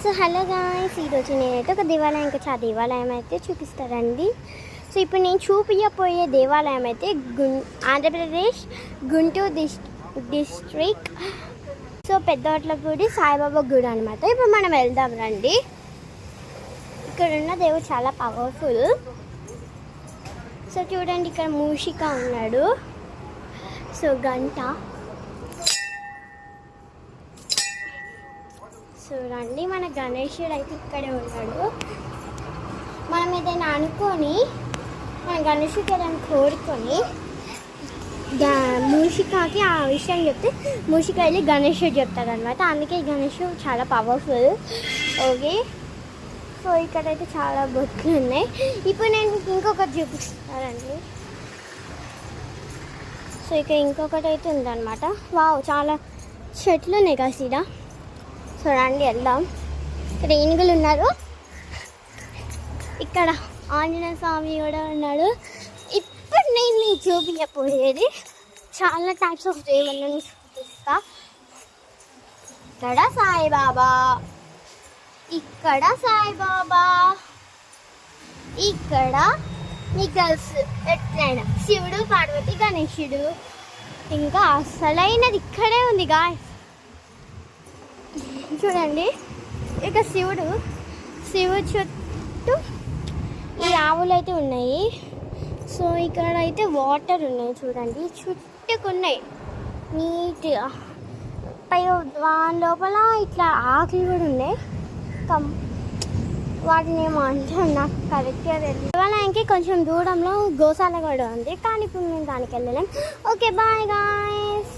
So hello guys, ఈరోజు నేనైతే ఒక దేవాలయం దేవాలయం అయితే చూపిస్తారండి. సో ఇప్పుడు నేను చూపించబోయే దేవాలయం అయితే ఆంధ్రప్రదేశ్ గుంటూరు డిస్ట్రిక్ట్ సో పెద్దవట్ల గుడి సాయిబాబా గుడి అనమాట. ఇప్పుడు మనం వెళ్దాం రండి. ఇక్కడ ఉన్న దేవుడు చాలా పవర్ఫుల్. సో చూడండి, ఇక్కడ మూషిక ఉన్నాడు. సో గంట. చూడండి, మన గణేశుడు అయితే ఇక్కడే ఉన్నాడు. మనం ఏదైనా అనుకొని మన గణేశుడికి ఏదైనా కోరుకొని మూషికకి ఆ విషయం చెప్తే మూషిక వెళ్ళి గణేశుడు చెప్తాడు అనమాట. అందుకే ఈ గణేశుడు చాలా పవర్ఫుల్. ఓకే, సో ఇక్కడైతే చాలా బొట్లు ఉన్నాయి. ఇప్పుడు నేను ఇంకొకటి చూపిస్తానండి. సో ఇక్కడ ఇంకొకటి అయితే ఉందన్నమాట. వావ్, చాలా చెట్లు ఉన్నాయి కదా సీదా. సో రండి వెళ్దాం. ఇక్కడ ఏనుగులు ఉన్నారు. ఇక్కడ ఆంజనేయ స్వామి కూడా ఉన్నాడు. ఇప్పుడు నేను చూపించబోయేది చాలా టైప్స్ ఆఫ్ దేవుళ్ళని చూపిస్తా. ఇక్కడ సాయిబాబా, ఇక్కడ సాయిబాబా, ఇక్కడ మీకు తెలుసు ఎట్లయినా శివుడు, పార్వతి, గణేశుడు. ఇంకా అసలైనది ఇక్కడే ఉంది గాయస్. చూడండి, ఇక శివుడు చుట్టూ ఈ ఆవులు అయితే ఉన్నాయి. సో ఇక్కడ అయితే వాటర్ ఉన్నాయి. చూడండి, చుట్టుకున్నాయి నీట్గా. పై దాని లోపల ఇట్లా ఆకులు కూడా ఉన్నాయి. వాటిని ఏమో అంటారు, నాకు కరెక్ట్గా తెలియదు. దేవాలయానికి కొంచెం దూరంలో గోశాల కూడా ఉంది, కానీ ఇప్పుడు మేము దానికి వెళ్ళలేం. Okay, bye guys.